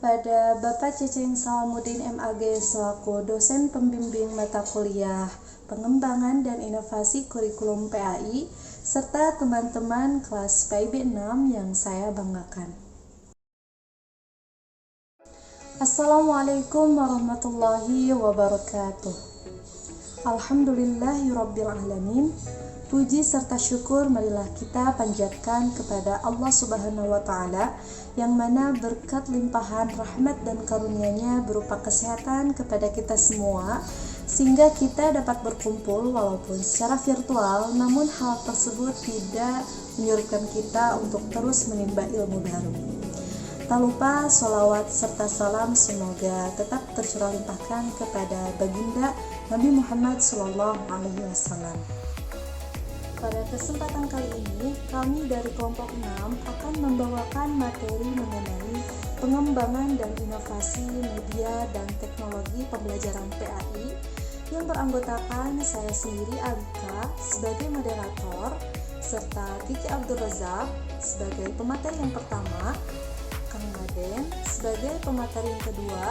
kepada Bapak Ceceng Salamuddin MAG selaku dosen pembimbing mata kuliah Pengembangan dan Inovasi Kurikulum PAI serta teman-teman kelas PIB 6 yang saya banggakan. Assalamualaikum warahmatullahi wabarakatuh. Alhamdulillahirabbil alamin. Puji serta syukur marilah kita panjatkan kepada Allah Subhanahu wa taala yang mana berkat limpahan rahmat dan karunia-Nya berupa kesehatan kepada kita semua sehingga kita dapat berkumpul walaupun secara virtual, namun hal tersebut tidak menyurutkan kita untuk terus menimba ilmu baru. Tak lupa sholawat serta salam semoga tetap tercurah limpahkan kepada baginda Nabi Muhammad SAW. Pada kesempatan kali ini, kami dari kelompok 6 akan membawakan materi mengenai pengembangan dan inovasi media dan teknologi pembelajaran PAI yang beranggotakan saya sendiri Alika sebagai moderator serta Kiki Abdul Razak sebagai pemateri yang pertama, Kang Raden sebagai pemateri yang kedua,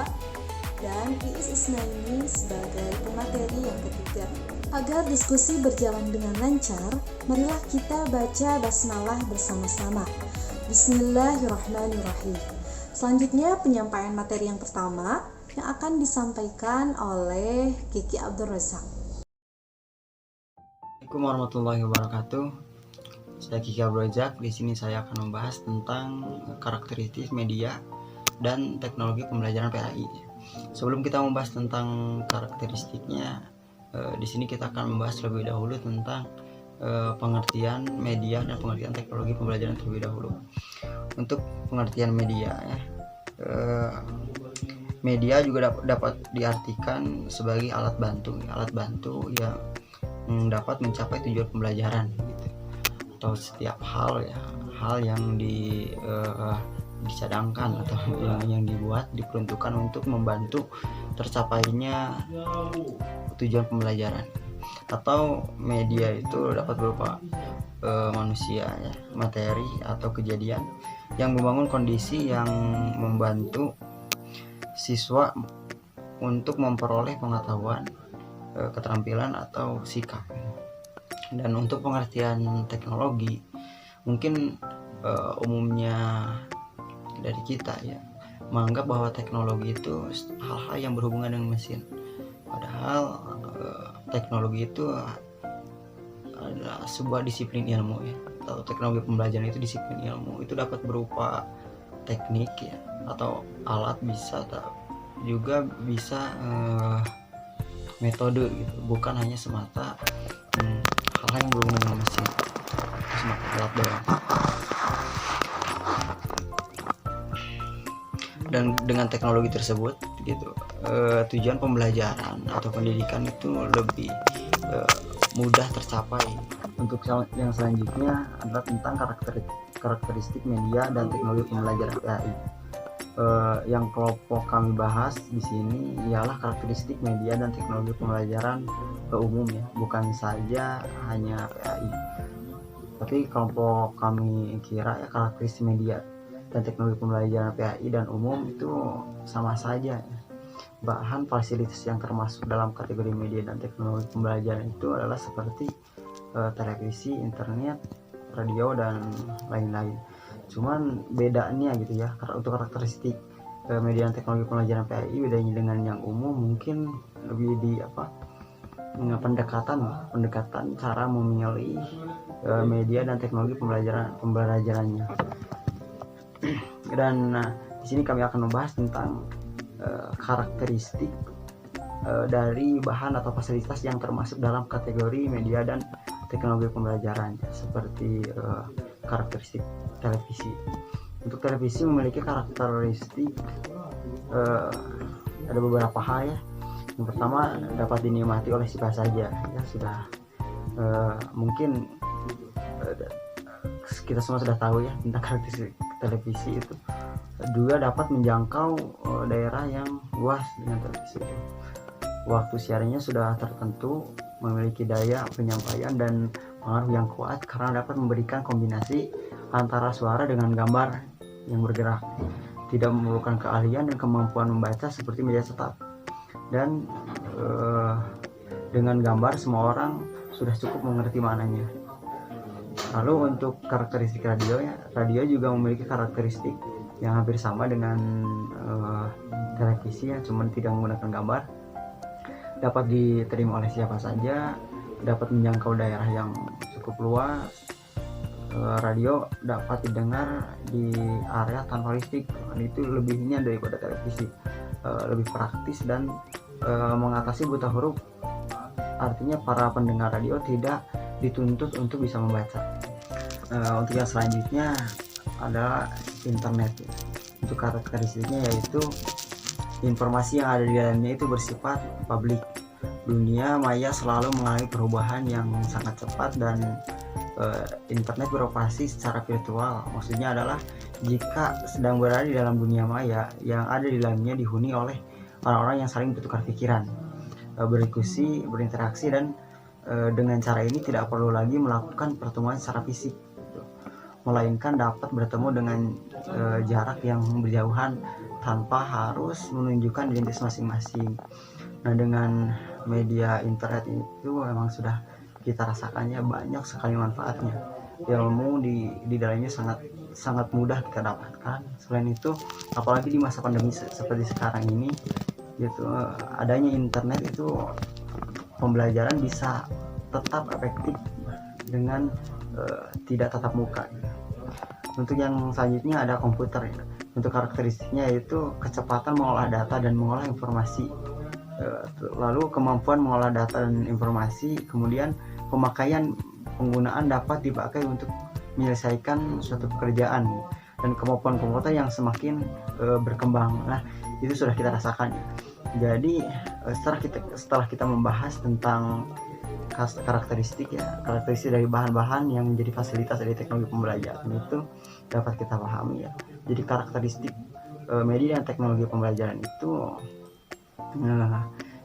dan Iis Isnaini sebagai pemateri yang ketiga. Agar diskusi berjalan dengan lancar, marilah kita baca basmalah bersama-sama. Bismillahirrahmanirrahim. Selanjutnya penyampaian materi yang pertama yang akan disampaikan oleh Kiki Abdul Razak. Assalamualaikum warahmatullahi wabarakatuh. Saya Kiki Abdul Razak. Di sini saya akan membahas tentang karakteristik media dan teknologi pembelajaran PAI. Sebelum kita membahas tentang karakteristiknya, di sini kita akan membahas terlebih dahulu tentang pengertian media dan pengertian teknologi pembelajaran terlebih dahulu. Untuk pengertian media, media juga dapat diartikan sebagai alat bantu yang dapat mencapai tujuan pembelajaran, gitu. Atau setiap hal yang dicadangkan atau yang diperuntukkan untuk membantu tercapainya tujuan pembelajaran. Atau media itu dapat berupa manusia, materi atau kejadian yang membangun kondisi yang membantu siswa untuk memperoleh pengetahuan, keterampilan atau sikap. Dan untuk pengertian teknologi, mungkin umumnya dari kita menganggap bahwa teknologi itu hal-hal yang berhubungan dengan mesin. Padahal teknologi itu adalah sebuah disiplin ilmu, atau teknologi pembelajaran itu disiplin ilmu. Itu dapat berupa teknik atau alat, juga bisa metode, gitu. Bukan hanya semata hal-hal yang berhubungan dengan mesin, semata alat doang. Dan dengan teknologi tersebut, gitu, tujuan pembelajaran atau pendidikan itu lebih mudah tercapai. Untuk yang selanjutnya adalah tentang karakteristik media dan teknologi pembelajaran PAI. Yang kelompok kami bahas di sini ialah karakteristik media dan teknologi pembelajaran umum, bukan saja hanya PAI. Tapi kelompok kami kira karakteristik media dan teknologi pembelajaran PAI dan umum itu sama saja. Bahan fasilitas yang termasuk dalam kategori media dan teknologi pembelajaran itu adalah seperti televisi, internet, radio, dan lain-lain. Cuman bedanya, gitu ya, untuk karakteristik media dan teknologi pembelajaran PAI, bedanya dengan yang umum mungkin lebih di pendekatan cara memilih media dan teknologi pembelajarannya. Dan di sini kami akan membahas tentang karakteristik dari bahan atau fasilitas yang termasuk dalam kategori media dan teknologi pembelajaran, seperti karakteristik televisi. Untuk televisi memiliki karakteristik ada beberapa hal, Yang pertama, dapat dinikmati oleh siapa saja, sudah mungkin kita semua sudah tahu tentang karakteristik televisi itu. Juga dapat menjangkau daerah yang luas dengan televisi itu. Waktu siarannya sudah tertentu, memiliki daya penyampaian dan pengaruh yang kuat karena dapat memberikan kombinasi antara suara dengan gambar yang bergerak. tidak memerlukan keahlian dan kemampuan membaca seperti media cetak. Dan dengan gambar semua orang sudah cukup mengerti maknanya. Lalu untuk karakteristik radio juga memiliki karakteristik yang hampir sama dengan televisi, yang cuma tidak menggunakan gambar. Dapat diterima oleh siapa saja, dapat menjangkau daerah yang cukup luas. Radio dapat didengar di area tanpa listrik. Itu lebihnya daripada televisi, lebih praktis dan mengatasi buta huruf. Artinya para pendengar radio tidak dituntut untuk bisa membaca. Untuk yang selanjutnya adalah internet. Untuk karakteristiknya yaitu informasi yang ada di dalamnya itu bersifat publik. Dunia maya selalu mengalami perubahan yang sangat cepat dan internet beroperasi secara virtual. Maksudnya adalah jika sedang berada di dalam dunia maya, yang ada di dalamnya dihuni oleh orang-orang yang saling bertukar pikiran, berdiskusi, berinteraksi, dan dengan cara ini tidak perlu lagi melakukan pertemuan secara fisik, melainkan dapat bertemu dengan jarak yang berjauhan tanpa harus menunjukkan identitas masing-masing. Nah, dengan media internet itu memang sudah kita rasakannya banyak sekali manfaatnya. Ilmu di dalamnya sangat mudah kita dapatkan. Selain itu, apalagi di masa pandemi seperti sekarang ini, gitu, adanya internet itu pembelajaran bisa tetap efektif dengan tidak tatap muka. Untuk yang selanjutnya ada komputer. Untuk karakteristiknya yaitu kecepatan mengolah data dan mengolah informasi, lalu kemampuan mengolah data dan informasi, kemudian pemakaian penggunaan dapat dipakai untuk menyelesaikan suatu pekerjaan, dan kemampuan komputer yang semakin berkembang. Nah, itu sudah kita rasakan. Jadi setelah kita membahas tentang karakteristik dari bahan-bahan yang menjadi fasilitas dari teknologi pembelajaran, itu dapat kita pahami ya. Jadi karakteristik media dan teknologi pembelajaran itu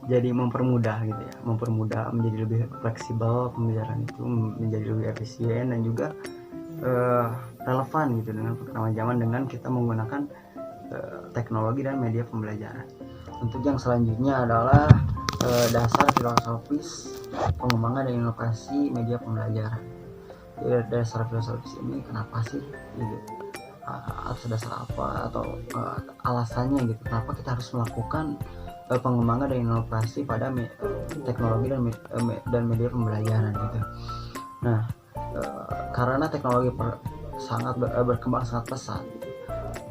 jadi mempermudah gitu ya, mempermudah, menjadi lebih fleksibel pembelajaran itu, menjadi lebih efisien dan juga relevan gitu dengan perkembangan zaman dengan kita menggunakan teknologi dan media pembelajaran. Untuk yang selanjutnya adalah dasar filosofis pengembangan dan inovasi media pembelajaran. Dasar filosofis ini kenapa sih gitu, atas dasar apa atau alasannya gitu, kenapa kita harus melakukan pengembangan dan inovasi pada teknologi dan media pembelajaran gitu. Nah, karena teknologi sangat berkembang sangat pesat,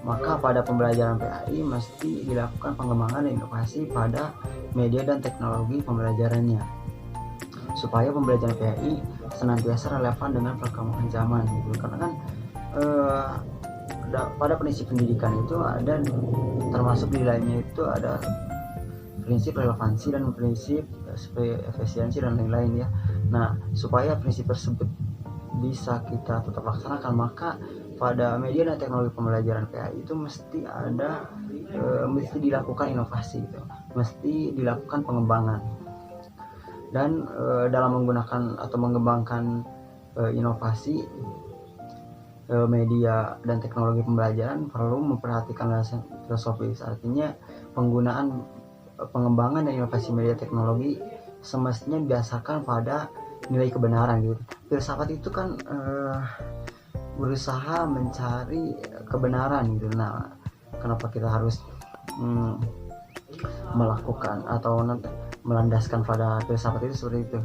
maka pada pembelajaran PAI mesti dilakukan pengembangan dan inovasi pada media dan teknologi pembelajarannya, supaya pembelajaran PAI senantiasa relevan dengan perkembangan zaman gitu. Karena kan pada prinsip pendidikan itu ada, termasuk di dalamnya itu ada prinsip relevansi dan prinsip efisiensi dan lain-lain ya. Nah, supaya prinsip tersebut bisa kita tetap laksanakan, maka pada media dan teknologi pembelajaran PAI itu mesti dilakukan inovasi gitu, mesti dilakukan pengembangan. Dan dalam menggunakan atau mengembangkan inovasi media dan teknologi pembelajaran perlu memperhatikan landasan filosofis. Artinya pengembangan dan inovasi media teknologi semestinya didasarkan pada nilai kebenaran gitu. Filsafat itu kan berusaha mencari kebenaran gitu. Nah, kenapa kita harus melakukan atau melandaskan pada filsafat itu seperti itu?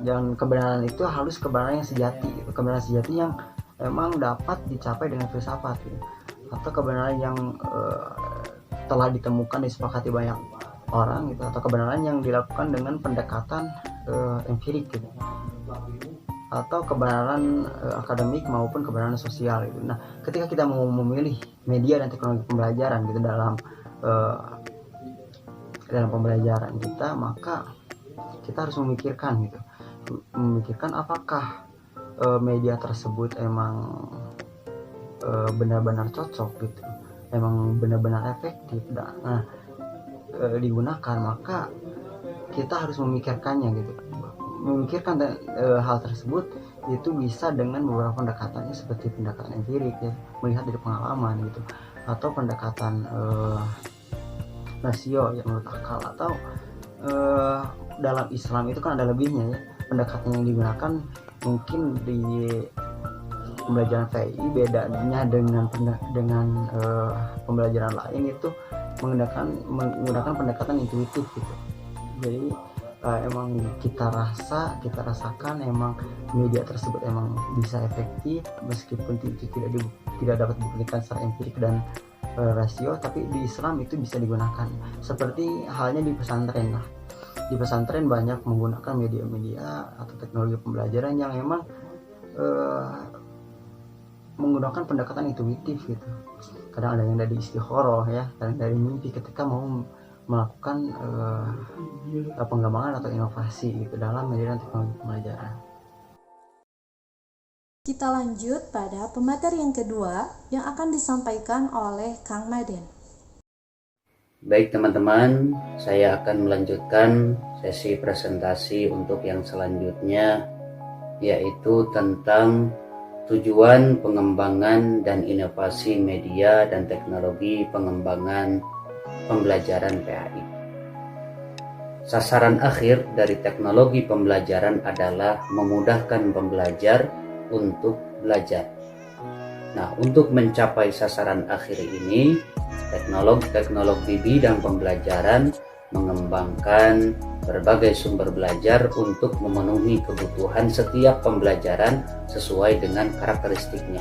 Dan kebenaran itu harus kebenaran yang sejati gitu. Kebenaran sejati yang memang dapat dicapai dengan filsafat gitu. Atau kebenaran yang telah ditemukan disepakati banyak orang gitu, atau kebenaran yang dilakukan dengan pendekatan empirik gitu, atau kebenaran akademik maupun kebenaran sosial gitu. Nah, ketika kita mau memilih media dan teknologi pembelajaran gitu dalam pembelajaran kita, maka kita harus memikirkan apakah media tersebut emang benar-benar cocok gitu, emang benar-benar efektif digunakan. Maka kita harus memikirkannya gitu, memikirkan hal tersebut itu bisa dengan beberapa pendekatannya seperti pendekatan empirik ya, melihat dari pengalaman gitu, atau pendekatan rasio yang menurut akal, atau dalam Islam itu kan ada lebihnya ya, pendekatan yang digunakan mungkin di pembelajaran VI bedanya dengan pembelajaran lain itu menggunakan pendekatan intuitif gitu. Jadi emang kita rasakan emang media tersebut emang bisa efektif meskipun itu tidak dapat dibuktikan secara empirik dan rasio, tapi di Islam itu bisa digunakan. Seperti halnya di pesantren lah. Di pesantren banyak menggunakan media-media atau teknologi pembelajaran yang emang menggunakan pendekatan intuitif gitu. Kadang ada yang dari istikharah ya, kadang dari mimpi ketika mau melakukan pengembangan atau inovasi gitu dalam media dan teknologi pembelajaran. Kita lanjut pada pemateri yang kedua yang akan disampaikan oleh Kang Maden. Baik teman-teman, saya akan melanjutkan sesi presentasi untuk yang selanjutnya, yaitu tentang tujuan pengembangan dan inovasi media dan teknologi pengembangan pembelajaran PAI. Sasaran akhir dari teknologi pembelajaran adalah memudahkan pembelajar untuk belajar. Nah, untuk mencapai sasaran akhir ini, teknolog-teknolog di bidang pembelajaran mengembangkan berbagai sumber belajar untuk memenuhi kebutuhan setiap pembelajaran sesuai dengan karakteristiknya.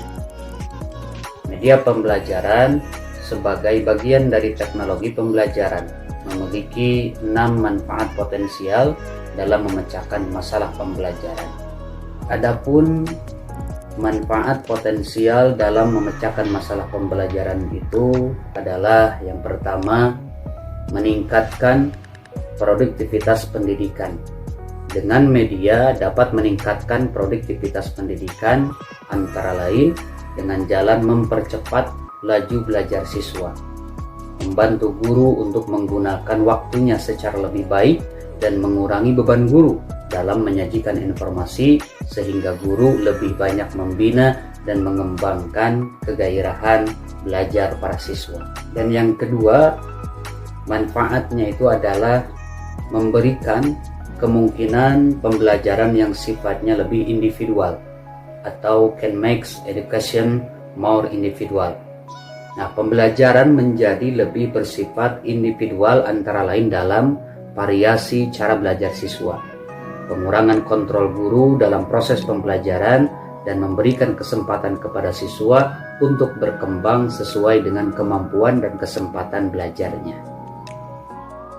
Media pembelajaran sebagai bagian dari teknologi pembelajaran memiliki 6 manfaat potensial dalam memecahkan masalah pembelajaran. Adapun manfaat potensial dalam memecahkan masalah pembelajaran itu adalah yang pertama, meningkatkan produktivitas pendidikan. Dengan media dapat meningkatkan produktivitas pendidikan antara lain dengan jalan mempercepat laju belajar siswa, membantu guru untuk menggunakan waktunya secara lebih baik dan mengurangi beban guru dalam menyajikan informasi sehingga guru lebih banyak membina dan mengembangkan kegairahan belajar para siswa. Dan yang kedua, manfaatnya itu adalah memberikan kemungkinan pembelajaran yang sifatnya lebih individual atau can make education more individual. Nah, pembelajaran menjadi lebih bersifat individual antara lain dalam variasi cara belajar siswa, pengurangan kontrol guru dalam proses pembelajaran, dan memberikan kesempatan kepada siswa untuk berkembang sesuai dengan kemampuan dan kesempatan belajarnya.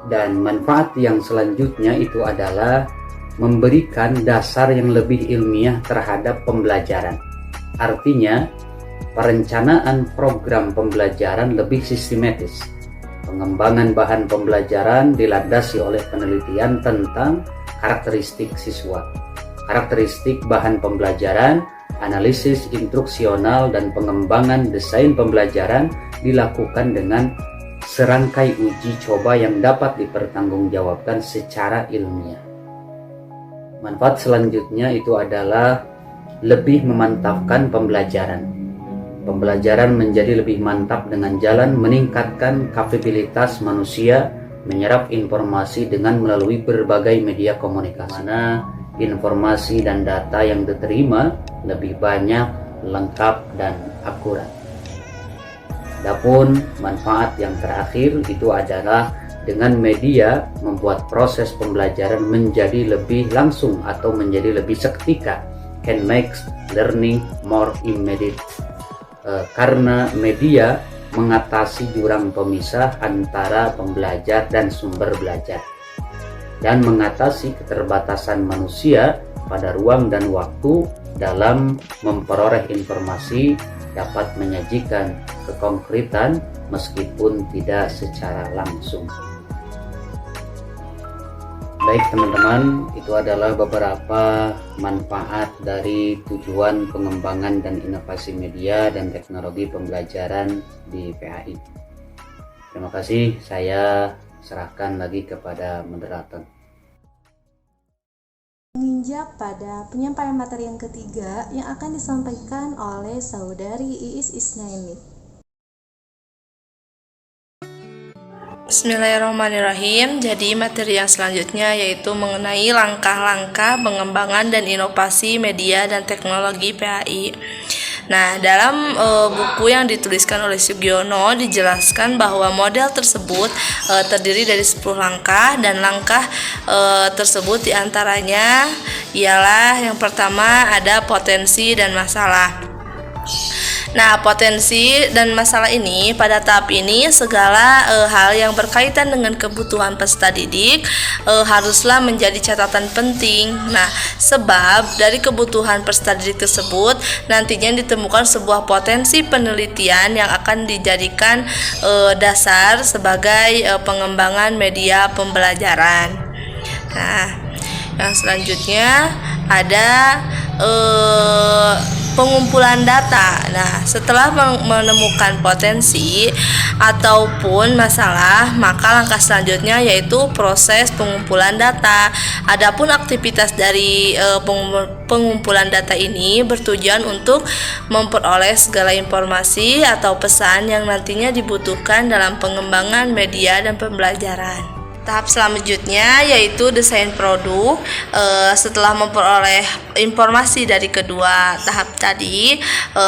Dan manfaat yang selanjutnya itu adalah memberikan dasar yang lebih ilmiah terhadap pembelajaran. Artinya, perencanaan program pembelajaran lebih sistematis. Pengembangan bahan pembelajaran dilandasi oleh penelitian tentang karakteristik siswa, karakteristik bahan pembelajaran, analisis instruksional, dan pengembangan desain pembelajaran dilakukan dengan serangkai uji coba yang dapat dipertanggungjawabkan secara ilmiah. Manfaat selanjutnya itu adalah lebih memantapkan pembelajaran. Pembelajaran menjadi lebih mantap dengan jalan meningkatkan kapabilitas manusia menyerap informasi dengan melalui berbagai media komunikasi, mana informasi dan data yang diterima lebih banyak, lengkap, dan akurat. Adapun manfaat yang terakhir itu adalah dengan media membuat proses pembelajaran menjadi lebih langsung atau menjadi lebih seketika, can make learning more immediate. Karena media mengatasi jurang pemisah antara pembelajar dan sumber belajar dan mengatasi keterbatasan manusia pada ruang dan waktu dalam memperoleh informasi, dapat menyajikan kekonkretan meskipun tidak secara langsung. Baik teman-teman, itu adalah beberapa manfaat dari tujuan pengembangan dan inovasi media dan teknologi pembelajaran di PAI. Terima kasih, saya serahkan lagi kepada moderator. Menginjak pada penyampaian materi yang ketiga yang akan disampaikan oleh saudari Iis Isnaini. Bismillahirrahmanirrahim. Jadi materi yang selanjutnya yaitu mengenai langkah-langkah pengembangan dan inovasi media dan teknologi PAI. Nah, dalam buku yang dituliskan oleh Sugiono dijelaskan bahwa model tersebut terdiri dari 10 langkah dan langkah tersebut diantaranya ialah yang pertama ada potensi dan masalah. Nah, potensi dan masalah ini pada tahap ini segala hal yang berkaitan dengan kebutuhan peserta didik haruslah menjadi catatan penting. Nah, sebab dari kebutuhan peserta didik tersebut nantinya ditemukan sebuah potensi penelitian yang akan dijadikan dasar sebagai pengembangan media pembelajaran. Nah, yang selanjutnya ada pengumpulan data. Nah, setelah menemukan potensi ataupun masalah, maka langkah selanjutnya yaitu proses pengumpulan data. Adapun aktivitas dari pengumpulan data ini bertujuan untuk memperoleh segala informasi atau pesan yang nantinya dibutuhkan dalam pengembangan media dan pembelajaran. Tahap selanjutnya yaitu desain produk. Setelah memperoleh informasi dari kedua tahap tadi,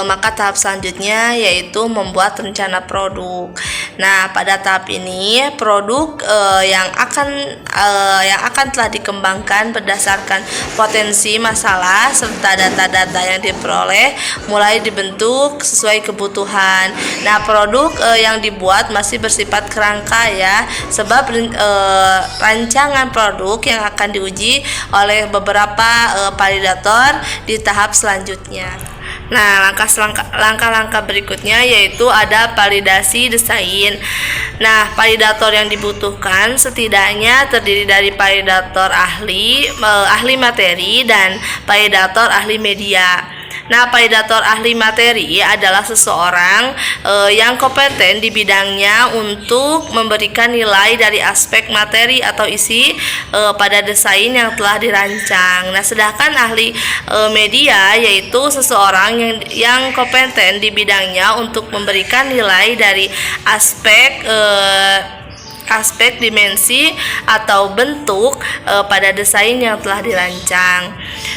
maka tahap selanjutnya yaitu membuat rencana produk. Nah, pada tahap ini produk yang akan telah dikembangkan berdasarkan potensi masalah serta data-data yang diperoleh mulai dibentuk sesuai kebutuhan. Nah, produk yang dibuat masih bersifat kerangka ya, sebab rancangan produk yang akan diuji oleh beberapa validator di tahap selanjutnya. Nah, langkah-langkah berikutnya yaitu ada validasi desain. Nah, validator yang dibutuhkan setidaknya terdiri dari validator ahli materi dan validator ahli media. Nah, validator ahli materi adalah seseorang yang kompeten di bidangnya untuk memberikan nilai dari aspek materi atau isi pada desain yang telah dirancang. Nah, sedangkan ahli media yaitu seseorang yang kompeten di bidangnya untuk memberikan nilai dari aspek dimensi atau bentuk pada desain yang telah dirancang.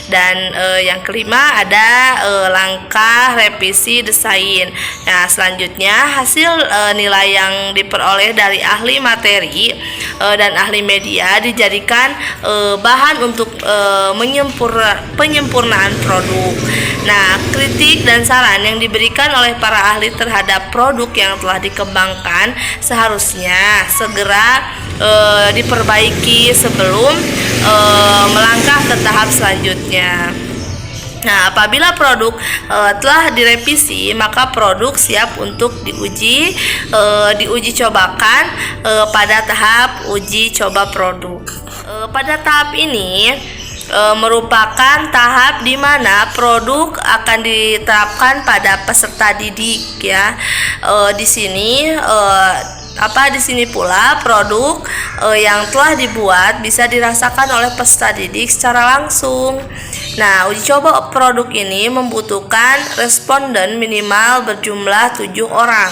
Dan yang kelima ada langkah revisi desain. Nah, selanjutnya hasil nilai yang diperoleh dari ahli materi dan ahli media dijadikan bahan untuk penyempurnaan produk. Nah, kritik dan saran yang diberikan oleh para ahli terhadap produk yang telah dikembangkan seharusnya segera diperbaiki sebelum melangkah ke tahap selanjutnya. Nah, apabila produk telah direvisi, maka produk siap untuk diuji cobakan pada tahap uji coba produk. Pada tahap ini merupakan tahap di mana produk akan diterapkan pada peserta didik ya. Di sini pula produk yang telah dibuat bisa dirasakan oleh peserta didik secara langsung. Nah, uji coba produk ini membutuhkan responden minimal berjumlah 7 orang.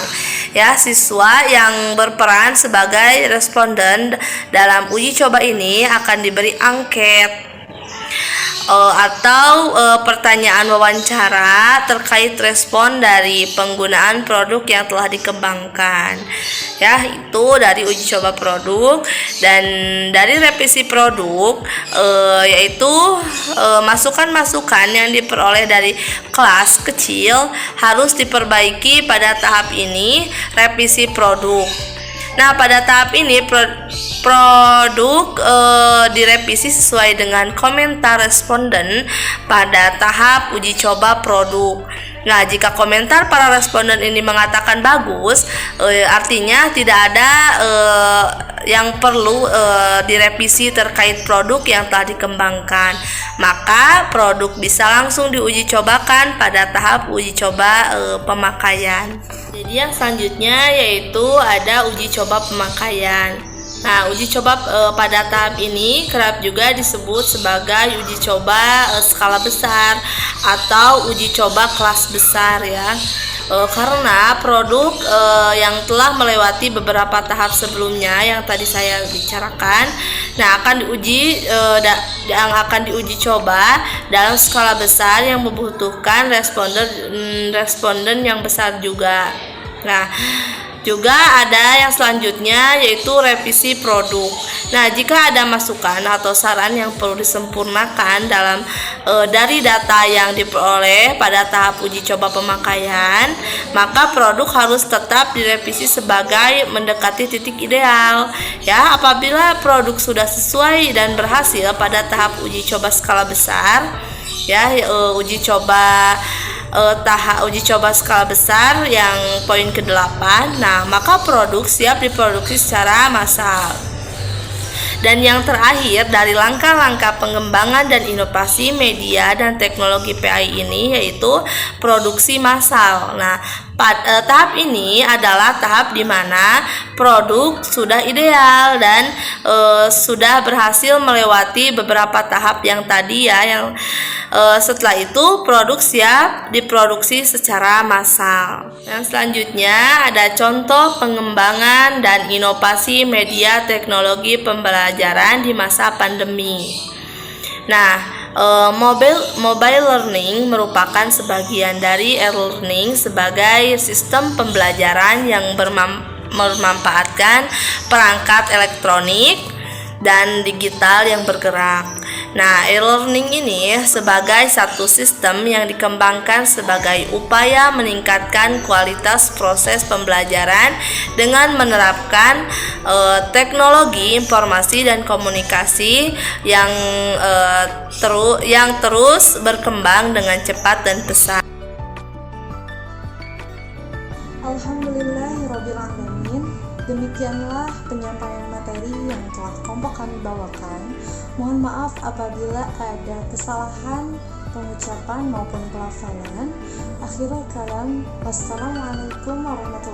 Ya, siswa yang berperan sebagai responden dalam uji coba ini akan diberi angket atau pertanyaan wawancara terkait respon dari penggunaan produk yang telah dikembangkan. Ya, itu dari uji coba produk. Dan dari revisi produk yaitu masukan-masukan yang diperoleh dari kelas kecil harus diperbaiki pada tahap ini revisi produk. Nah, pada tahap ini produk direvisi sesuai dengan komentar responden pada tahap uji coba produk. Nah, jika komentar para responden ini mengatakan bagus, artinya tidak ada yang perlu direvisi terkait produk yang telah dikembangkan. Maka produk bisa langsung diuji cobakan pada tahap uji coba pemakaian. Jadi yang selanjutnya yaitu ada uji coba pemakaian. Nah, uji coba pada tahap ini kerap juga disebut sebagai uji coba skala besar atau uji coba kelas besar ya. Karena produk yang telah melewati beberapa tahap sebelumnya yang tadi saya bicarakan, nah akan diuji coba dalam skala besar yang membutuhkan responden yang besar juga. Nah, juga ada yang selanjutnya yaitu revisi produk. Nah, jika ada masukan atau saran yang perlu disempurnakan dari data yang diperoleh pada tahap uji coba pemakaian, maka produk harus tetap direvisi sebagai mendekati titik ideal. Ya, apabila produk sudah sesuai dan berhasil pada tahap uji coba skala besar, ya uji coba skala besar yang poin ke-8. Nah, maka produk siap diproduksi secara massal. Dan yang terakhir dari langkah-langkah pengembangan dan inovasi media dan teknologi PI ini yaitu produksi massal. Nah, tahap ini adalah tahap di mana produk sudah ideal dan sudah berhasil melewati beberapa tahap yang tadi ya, setelah itu produk siap diproduksi secara massal. Yang selanjutnya ada contoh pengembangan dan inovasi media teknologi pembelajaran di masa pandemi. Nah, mobile learning merupakan sebagian dari e-learning sebagai sistem pembelajaran yang memanfaatkan perangkat elektronik dan digital yang bergerak. Nah, e-learning ini sebagai satu sistem yang dikembangkan sebagai upaya meningkatkan kualitas proses pembelajaran dengan menerapkan teknologi informasi dan komunikasi yang terus berkembang dengan cepat dan pesat. Alhamdulillahirrabbilalamin. Demikianlah penyampaian materi yang telah kelompok kami bawakan. Mohon maaf apabila ada kesalahan pengucapan maupun pelafalan. Akhirul kalam, wassalamualaikum warahmatullahi wabarakatuh.